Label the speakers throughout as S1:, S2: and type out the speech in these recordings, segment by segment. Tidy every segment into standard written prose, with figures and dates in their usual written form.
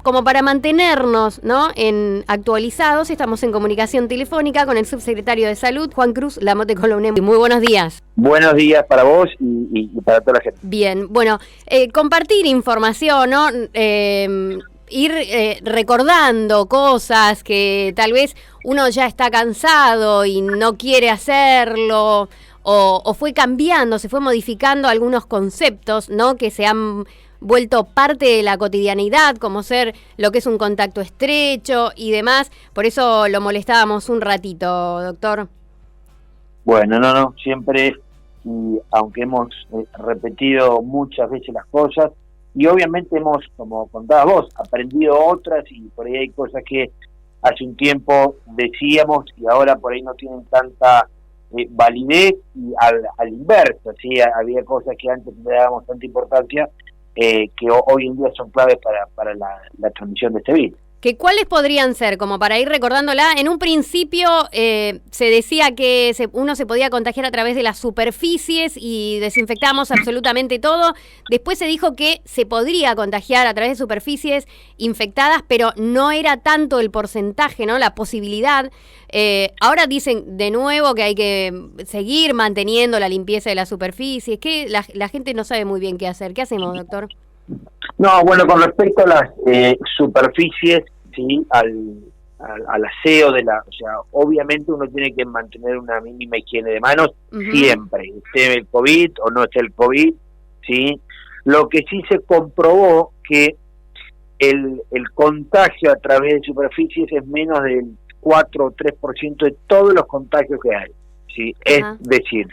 S1: como para mantenernos, ¿no?, actualizados, estamos en comunicación telefónica con el subsecretario de Salud, Juan Cruz Lamote Colomné. Muy buenos días.
S2: Buenos días para vos y para toda la gente.
S1: Bien, bueno, compartir información, ¿no? Ir recordando cosas que tal vez uno ya está cansado y no quiere hacerlo, o fue cambiando, se fue modificando algunos conceptos, ¿no?, que se han vuelto parte de la cotidianidad, como ser lo que es un contacto estrecho y demás. Por eso lo molestábamos un ratito, doctor.
S2: Bueno, no, siempre, y aunque hemos repetido muchas veces las cosas, y obviamente hemos, como contabas vos, aprendido otras, y por ahí hay cosas que hace un tiempo decíamos y ahora por ahí no tienen tanta validez, y al inverso, ¿sí? Había cosas que antes le dábamos tanta importancia que hoy en día son claves para la transmisión de este virus.
S1: ¿Cuáles podrían ser? Como para ir recordándola, en un principio se decía que uno se podía contagiar a través de las superficies y desinfectamos absolutamente todo. Después se dijo que se podría contagiar a través de superficies infectadas, pero no era tanto el porcentaje, ¿no?, la posibilidad. Ahora dicen de nuevo que hay que seguir manteniendo la limpieza de las superficies, que la gente no sabe muy bien qué hacer. ¿Qué hacemos, doctor?
S2: No, bueno, con respecto a las superficies, sí, al aseo o sea, obviamente uno tiene que mantener una mínima higiene de manos siempre, esté el COVID o no esté el COVID, sí. Lo que sí se comprobó que el contagio a través de superficies es menos del 4 o 3% de todos los contagios que hay, sí. Es decir,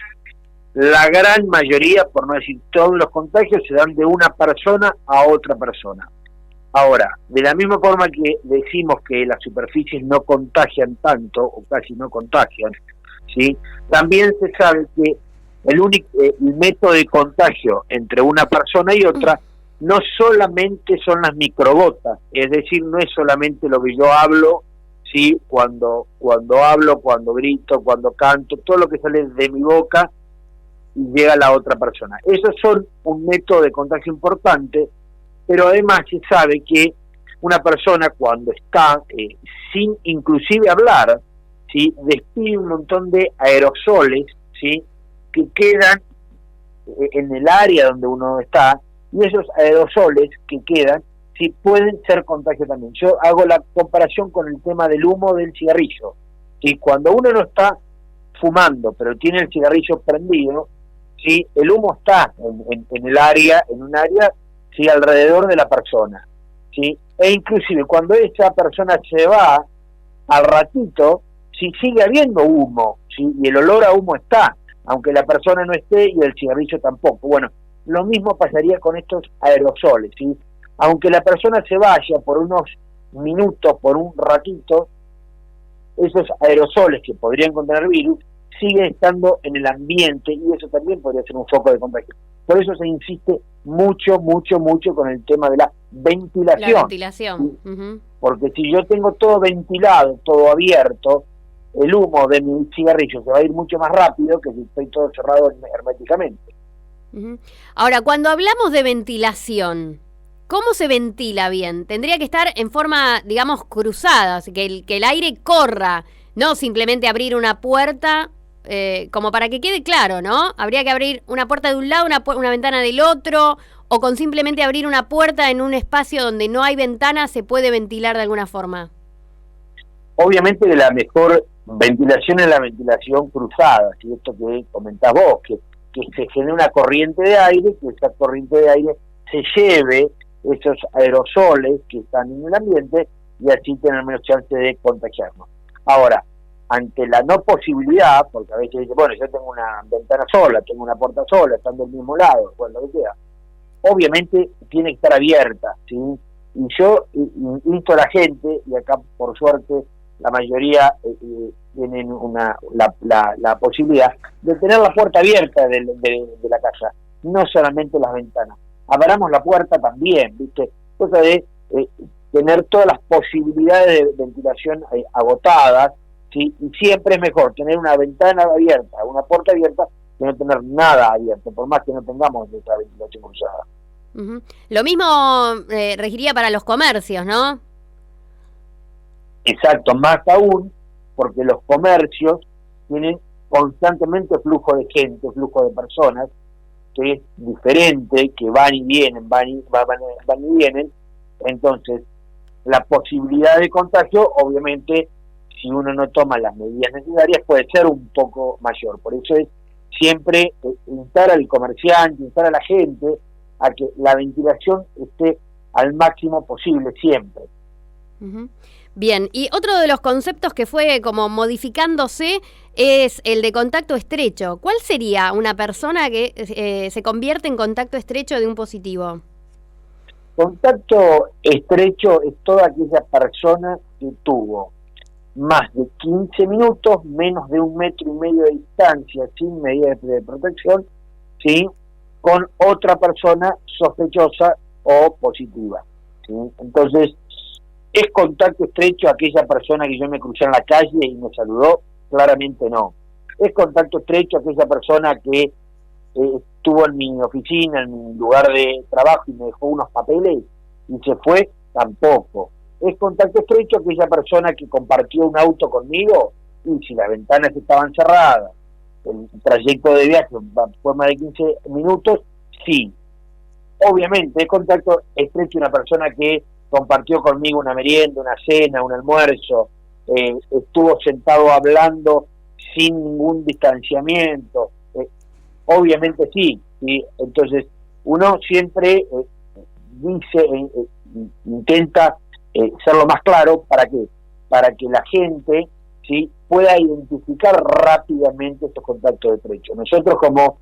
S2: la gran mayoría, por no decir todos los contagios, se dan de una persona a otra persona. Ahora, de la misma forma que decimos que las superficies no contagian tanto, o casi no contagian, ¿sí?, también se sabe que el método de contagio entre una persona y otra no solamente son las microgotas, es decir, no es solamente lo que yo hablo, ¿sí?, cuando hablo, cuando grito, cuando canto, todo lo que sale de mi boca y llega a la otra persona. Esos son un método de contagio importante, pero además se sabe que una persona cuando está sin inclusive hablar, ¿sí?, despide un montón de aerosoles, ¿sí?, que quedan en el área donde uno está, y esos aerosoles que quedan, sí, pueden ser contagio también. Yo hago la comparación con el tema del humo del cigarrillo, ¿sí? Cuando uno no está fumando, pero tiene el cigarrillo prendido, ¿sí?, el humo está en el área, en un área, sí, alrededor de la persona, ¿sí? E inclusive cuando esa persona se va, al ratito, sí, sigue habiendo humo, ¿sí?, y el olor a humo está, aunque la persona no esté y el cigarrillo tampoco. Bueno, lo mismo pasaría con estos aerosoles, ¿sí? Aunque la persona se vaya por unos minutos, por un ratito, esos aerosoles que podrían contener virus siguen estando en el ambiente, y eso también podría ser un foco de contagio. Por eso se insiste mucho con el tema de la ventilación.
S1: La ventilación.
S2: ¿Sí? Porque si yo tengo todo ventilado, todo abierto, el humo de mi cigarrillo se va a ir mucho más rápido que si estoy todo cerrado herméticamente.
S1: Ahora, cuando hablamos de ventilación, ¿cómo se ventila bien? Tendría que estar en forma, digamos, cruzada, así que el aire corra, no simplemente abrir una puerta, como para que quede claro, ¿no? Habría que abrir una puerta de un lado, una ventana del otro, o con simplemente abrir una puerta en un espacio donde no hay ventana se puede ventilar de alguna forma.
S2: Obviamente que la mejor ventilación es la ventilación cruzada, ¿sí? Esto que comentás vos, que se genere una corriente de aire, que esa corriente de aire se lleve esos aerosoles que están en el ambiente y así tener menos chance de contagiarnos. Ahora, ante la no posibilidad, porque a veces dice, bueno, yo tengo una ventana sola, tengo una puerta sola, están del mismo lado, bueno, lo que sea, obviamente tiene que estar abierta, ¿sí? Y yo insto a la gente, y acá por suerte la mayoría tienen la posibilidad de tener la puerta abierta de la casa, no solamente las ventanas. Abramos la puerta también, ¿viste? Cosa de tener todas las posibilidades de ventilación agotadas, ¿sí? Y siempre es mejor tener una ventana abierta, una puerta abierta, que no tener nada abierto, por más que no tengamos esa ventilación cruzada.
S1: Uh-huh. Lo mismo regiría para los comercios, ¿no?
S2: Exacto, más aún porque los comercios tienen constantemente flujo de gente, flujo de personas, que es diferente, que van y vienen, van y vienen. Entonces, la posibilidad de contagio, obviamente, si uno no toma las medidas necesarias, puede ser un poco mayor. Por eso es siempre instar al comerciante, instar a la gente a que la ventilación esté al máximo posible siempre.
S1: Uh-huh. Bien, y otro de los conceptos que fue como modificándose es el de contacto estrecho. ¿Cuál sería una persona que se convierte en contacto estrecho de un positivo?
S2: Contacto estrecho es toda aquella persona que tuvo más de 15 minutos, menos de 1,5 metros de distancia, sin medidas de protección, ¿sí?, con otra persona sospechosa o positiva, ¿sí? Entonces, ¿es contacto estrecho aquella persona que yo me crucé en la calle y me saludó? Claramente no. ¿Es contacto estrecho aquella persona que estuvo en mi oficina, en mi lugar de trabajo y me dejó unos papeles y se fue? Tampoco. ¿Es contacto estrecho aquella persona que compartió un auto conmigo y si las ventanas estaban cerradas, el trayecto de viaje fue más de 15 minutos? Sí. Obviamente, ¿es contacto estrecho una persona que compartió conmigo una merienda, una cena, un almuerzo, estuvo sentado hablando sin ningún distanciamiento? Obviamente sí, ¿sí? Entonces uno siempre intenta ser lo más claro para que la gente, ¿sí?, pueda identificar rápidamente estos contactos estrechos. Nosotros como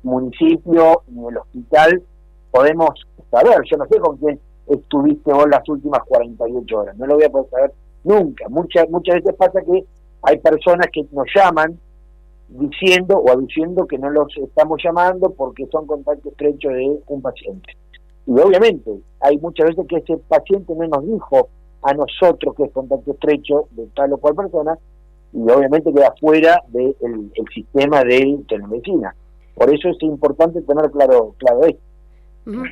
S2: municipio y el hospital podemos saber, yo no sé con quién estuviste vos las últimas 48 horas, no lo voy a poder saber nunca. Muchas veces pasa que hay personas que nos llaman diciendo o aduciendo que no los estamos llamando porque son contacto estrecho de un paciente. Y obviamente hay muchas veces que ese paciente no nos dijo a nosotros que es contacto estrecho de tal o cual persona y obviamente queda fuera del sistema de telemedicina. Por eso es importante tener claro esto.
S1: Uh-huh.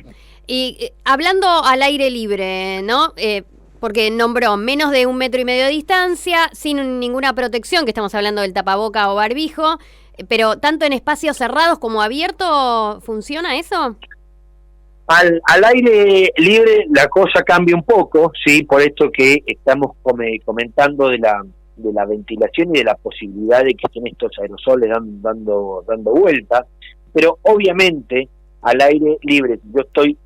S1: Y hablando al aire libre, ¿no? Porque nombró menos de 1,5 metros de distancia, sin ninguna protección, que estamos hablando del tapaboca o barbijo, pero tanto en espacios cerrados como abiertos, ¿funciona eso?
S2: Al aire libre la cosa cambia un poco, sí, por esto que estamos comentando de la ventilación y de la posibilidad de que estén estos aerosoles dando vuelta, pero obviamente al aire libre, yo estoy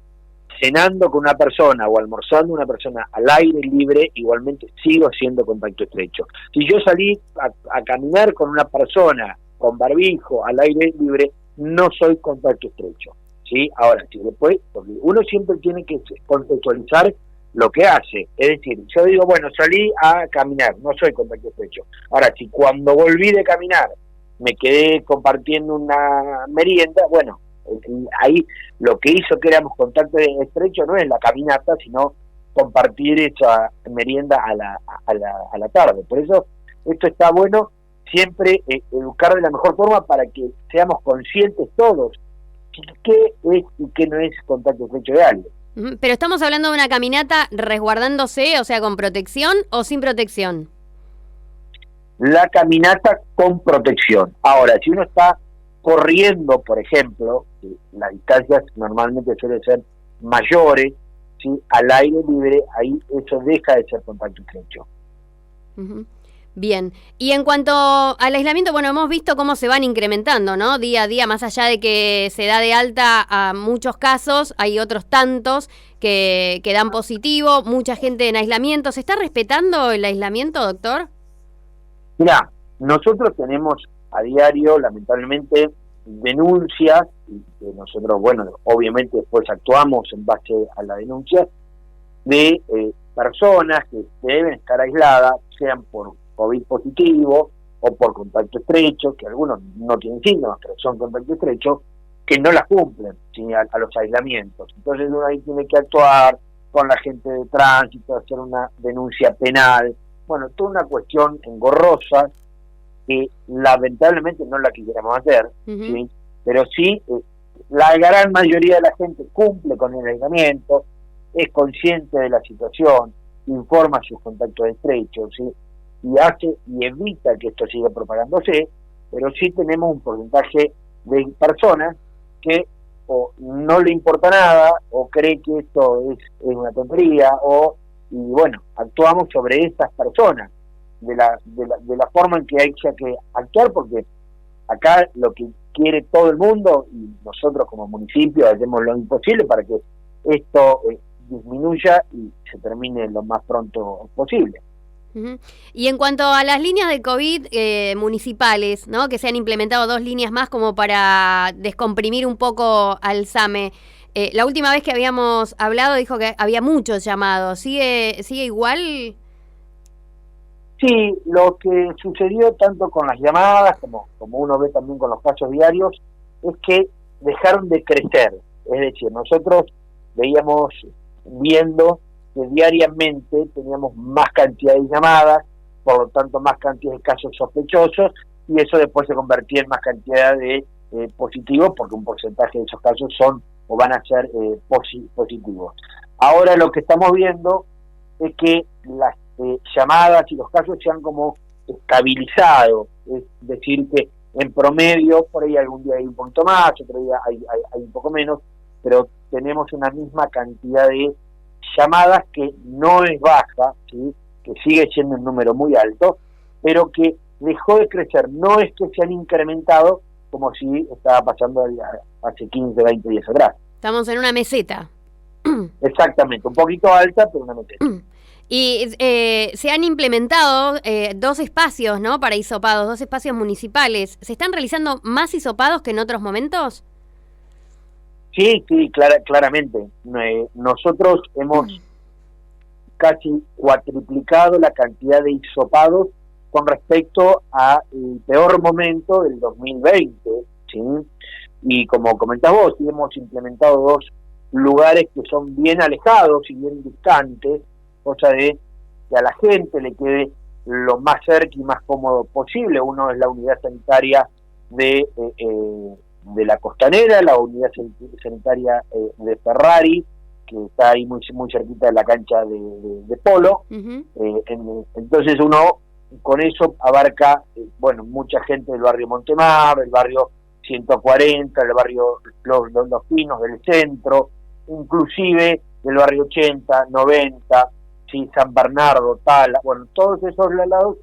S2: cenando con una persona o almorzando una persona al aire libre, igualmente sigo siendo contacto estrecho. Si yo salí a caminar con una persona con barbijo al aire libre, no soy contacto estrecho, ¿sí? Ahora, si después, porque uno siempre tiene que contextualizar lo que hace, es decir, yo digo, bueno, salí a caminar, no soy contacto estrecho. Ahora, si cuando volví de caminar me quedé compartiendo una merienda, bueno, ahí lo que hizo que éramos contacto estrecho no es la caminata, sino compartir esa merienda a la tarde. Por eso esto está bueno, siempre educar de la mejor forma para que seamos conscientes todos qué es y qué no es contacto estrecho de alguien.
S1: Pero estamos hablando de una caminata resguardándose, o sea, con protección o sin protección.
S2: La caminata con protección. Ahora, si uno está corriendo, por ejemplo, las distancias normalmente suelen ser mayores, ¿sí?, al aire libre, ahí eso deja de ser contacto estrecho.
S1: Uh-huh. Bien, y en cuanto al aislamiento, bueno, hemos visto cómo se van incrementando, ¿no? Día a día, más allá de que se da de alta a muchos casos, hay otros tantos que dan positivo, mucha gente en aislamiento. ¿Se está respetando el aislamiento, doctor?
S2: Mirá, nosotros tenemos a diario, lamentablemente, denuncias, y que nosotros, bueno, obviamente después actuamos en base a la denuncia, de personas que deben estar aisladas, sean por COVID positivo o por contacto estrecho, que algunos no tienen síntomas, pero son contacto estrecho, que no las cumplen, ¿sí?, a los aislamientos. Entonces uno ahí tiene que actuar con la gente de tránsito, hacer una denuncia penal, bueno, toda una cuestión engorrosa que lamentablemente no la quisiéramos hacer,
S1: uh-huh.
S2: ¿sí?, pero sí la gran mayoría de la gente cumple con el aislamiento, es consciente de la situación, informa sus contactos estrechos, ¿sí? Y hace y evita que esto siga propagándose, pero sí tenemos un porcentaje de personas que o no le importa nada, o cree que esto es una tontería, y bueno, actuamos sobre estas personas, de la forma en que hay que actuar, porque acá lo que quiere todo el mundo, y nosotros como municipio hacemos lo imposible para que esto disminuya y se termine lo más pronto posible.
S1: Uh-huh. Y en cuanto a las líneas de COVID municipales, ¿no? Que se han implementado 2 líneas más como para descomprimir un poco al SAME. La última vez que habíamos hablado dijo que había muchos llamados. ¿Sigue igual?
S2: Sí, lo que sucedió tanto con las llamadas como uno ve también con los casos diarios es que dejaron de crecer. Es decir, nosotros veíamos viendo que diariamente teníamos más cantidad de llamadas, por lo tanto más cantidad de casos sospechosos, y eso después se convertía en más cantidad de positivos, porque un porcentaje de esos casos son o van a ser positivos. Ahora lo que estamos viendo es que las llamadas y los casos se han como estabilizado, es decir, que en promedio, por ahí algún día hay un poquito más, otro día hay un poco menos, pero tenemos una misma cantidad de llamadas que no es baja, ¿sí? Que sigue siendo un número muy alto, pero que dejó de crecer. No es que se han incrementado como si estaba pasando hace 15, 20 días atrás.
S1: Estamos en una meseta.
S2: Exactamente, un poquito alta, pero una meseta.
S1: Y se han implementado 2 espacios, ¿no? Para hisopados, 2 espacios municipales. ¿Se están realizando más hisopados que en otros momentos?
S2: Sí, claramente. Nosotros hemos casi cuatriplicado la cantidad de hisopados con respecto al peor momento del 2020, ¿sí? Y como comentás vos, sí, hemos implementado 2 lugares que son bien alejados y bien distantes, cosa de que a la gente le quede lo más cerca y más cómodo posible. Uno es la unidad sanitaria de la Costanera, la unidad sanitaria de Ferrari, que está ahí muy cerquita de la cancha de polo. Uh-huh. Entonces uno con eso abarca bueno, mucha gente del barrio Montemar, del barrio 140, del barrio Los Pinos del centro, inclusive del barrio 80, 90, ¿sí? San Bernardo, Tala, bueno, todos esos lados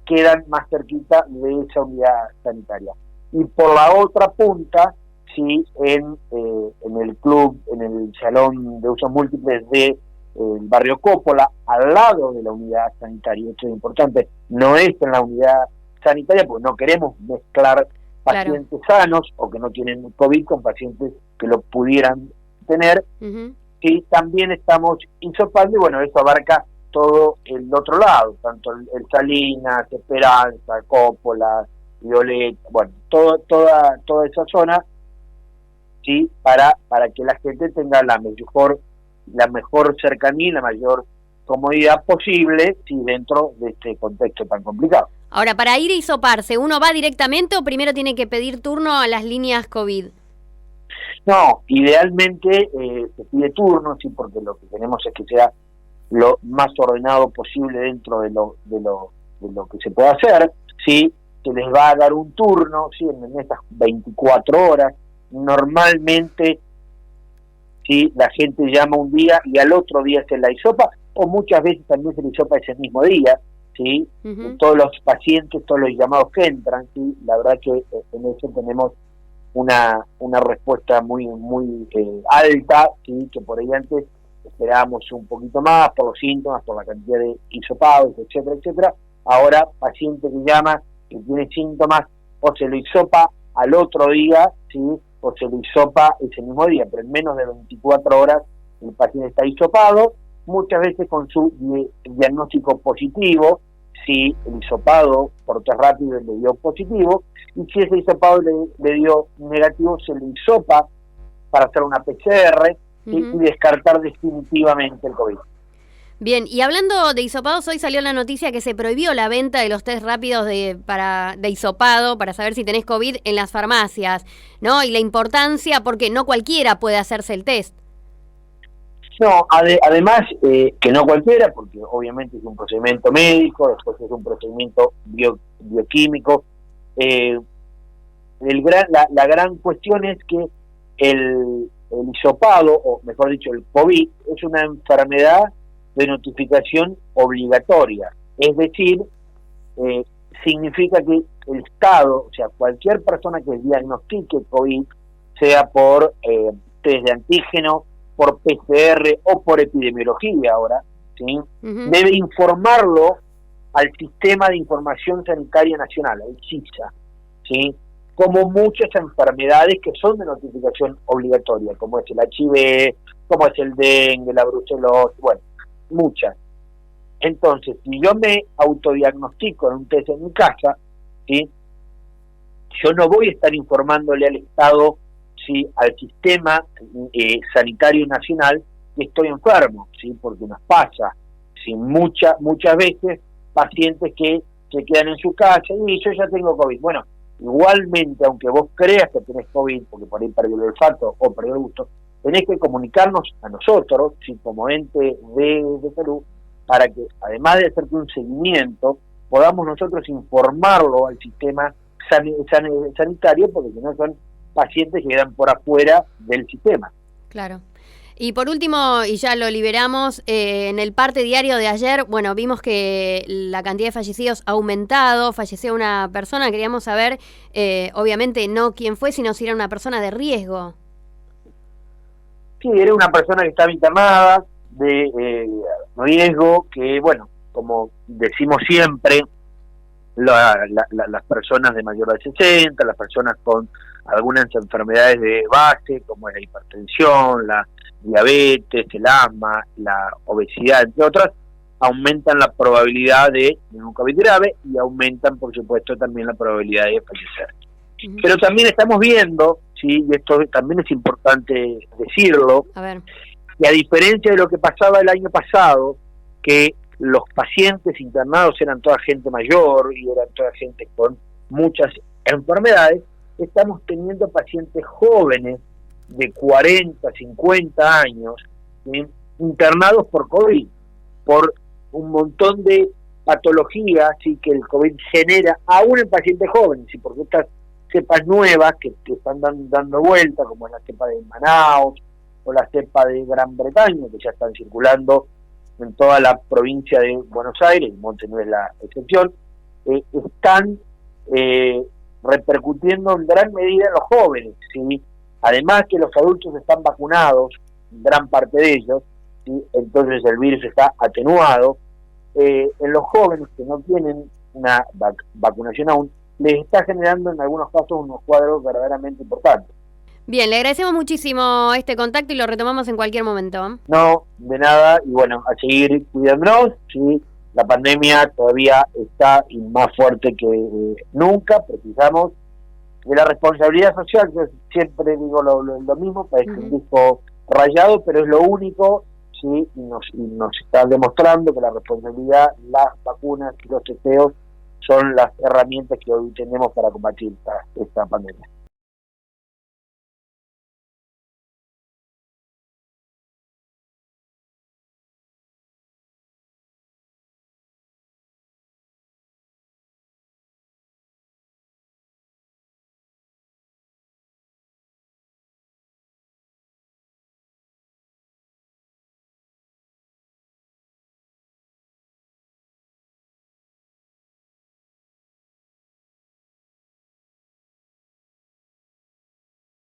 S2: quedan más cerquita de esa unidad sanitaria. Y por la otra punta, sí, en el club, en el salón de usos múltiples de el barrio Coppola, al lado de la unidad sanitaria. Esto es importante, no es en la unidad sanitaria, porque no queremos mezclar pacientes sanos o que no tienen COVID con pacientes que lo pudieran tener. Uh-huh. Y también estamos hisopando, y bueno, eso abarca todo el otro lado, tanto el Salinas, Esperanza, Coppola, Violeta, bueno, toda esa zona, sí, para que la gente tenga la mejor cercanía y la mayor comodidad posible, sí, dentro de este contexto tan complicado.
S1: Ahora, para ir a hisoparse, ¿uno va directamente o primero tiene que pedir turno a las líneas COVID?
S2: No, idealmente se pide turno, sí, porque lo que queremos es que sea lo más ordenado posible dentro de lo que se puede hacer, sí. Se les va a dar un turno, ¿sí? En estas 24 horas. Normalmente, ¿sí? La gente llama un día y al otro día se la hisopa, o muchas veces también se la hisopa ese mismo día, ¿sí? Uh-huh. Todos los pacientes, todos los llamados que entran, ¿sí? La verdad que en eso tenemos una respuesta muy alta, ¿sí? Que por ahí antes esperábamos un poquito más por los síntomas, por la cantidad de hisopados, etcétera. Ahora, paciente que llama, que tiene síntomas, o se lo hisopa al otro día, ¿sí? O se lo hisopa ese mismo día, pero en menos de 24 horas el paciente está hisopado, muchas veces con su diagnóstico positivo, si el hisopado por test rápido le dio positivo, y si ese hisopado le dio negativo, se le hisopa para hacer una PCR, uh-huh. Y descartar definitivamente el COVID.
S1: Bien, y hablando de hisopados, hoy salió la noticia que se prohibió la venta de los test rápidos de hisopado para saber si tenés COVID en las farmacias, ¿no? Y la importancia, porque no cualquiera puede hacerse el test.
S2: No, además que no cualquiera, porque obviamente es un procedimiento médico, después es un procedimiento bioquímico. La gran cuestión es que el hisopado, o mejor dicho, el COVID, es una enfermedad de notificación obligatoria. Es decir, significa que el Estado, o sea, cualquier persona que diagnostique COVID, sea por test de antígeno, por PCR o por epidemiología ahora, ¿sí? Debe informarlo al Sistema de Información Sanitaria Nacional, el SISA, ¿sí? Como muchas enfermedades que son de notificación obligatoria, como es el HIV, como es el dengue, la brucelosis, bueno, muchas. Entonces, si yo me autodiagnostico en un test en mi casa, ¿sí? Yo no voy a estar informándole al Estado, ¿sí? Al Sistema Sanitario Nacional, que estoy enfermo, ¿sí? Porque nos pasa, ¿sí? Muchas veces pacientes que se quedan en su casa y yo ya tengo COVID. Bueno, igualmente, aunque vos creas que tenés COVID, porque por ahí perdió el olfato o perdió el gusto, tenés que comunicarnos a nosotros, ¿sí? Como ente de salud, para que, además de hacerte un seguimiento, podamos nosotros informarlo al sistema sanitario, porque si no son pacientes que quedan por afuera del sistema.
S1: Claro. Y por último, y ya lo liberamos, en el parte diario de ayer, bueno, vimos que la cantidad de fallecidos ha aumentado, falleció una persona, queríamos saber, obviamente no quién fue, sino si era una persona de riesgo.
S2: Sí, era una persona que estaba internada, de riesgo, que bueno, como decimos siempre, las personas de mayor de 60, las personas con algunas enfermedades de base, como es la hipertensión, la diabetes, el asma, la obesidad, entre otras, aumentan la probabilidad de un COVID grave y aumentan, por supuesto, también la probabilidad de fallecer. Pero también estamos viendo, sí, y esto también es importante decirlo, que a diferencia de lo que pasaba el año pasado, que los pacientes internados eran toda gente mayor y eran toda gente con muchas enfermedades, estamos teniendo pacientes jóvenes de 40, 50 años, ¿sí? Internados por COVID, por un montón de patologías, ¿sí? Que el COVID genera, aún en pacientes jóvenes, ¿sí? Porque estas cepas nuevas que están dando vuelta, como la cepa de Manaus o la cepa de Gran Bretaña, que ya están circulando en toda la provincia de Buenos Aires, y Monte no es la excepción, están repercutiendo en gran medida en los jóvenes, ¿sí? Además que los adultos están vacunados, gran parte de ellos, ¿sí? Entonces el virus está atenuado. En los jóvenes que no tienen una vacunación aún, les está generando en algunos casos unos cuadros verdaderamente importantes.
S1: Bien, le agradecemos muchísimo este contacto y lo retomamos en cualquier momento.
S2: No, de nada, y bueno, a seguir cuidándonos, ¿sí? La pandemia todavía está y más fuerte que nunca, precisamos de la responsabilidad social. Yo siempre digo lo mismo, parece un disco rayado, pero es lo único, ¿sí? Y nos está demostrando que la responsabilidad, las vacunas y los testeos son las herramientas que hoy tenemos para combatir esta pandemia.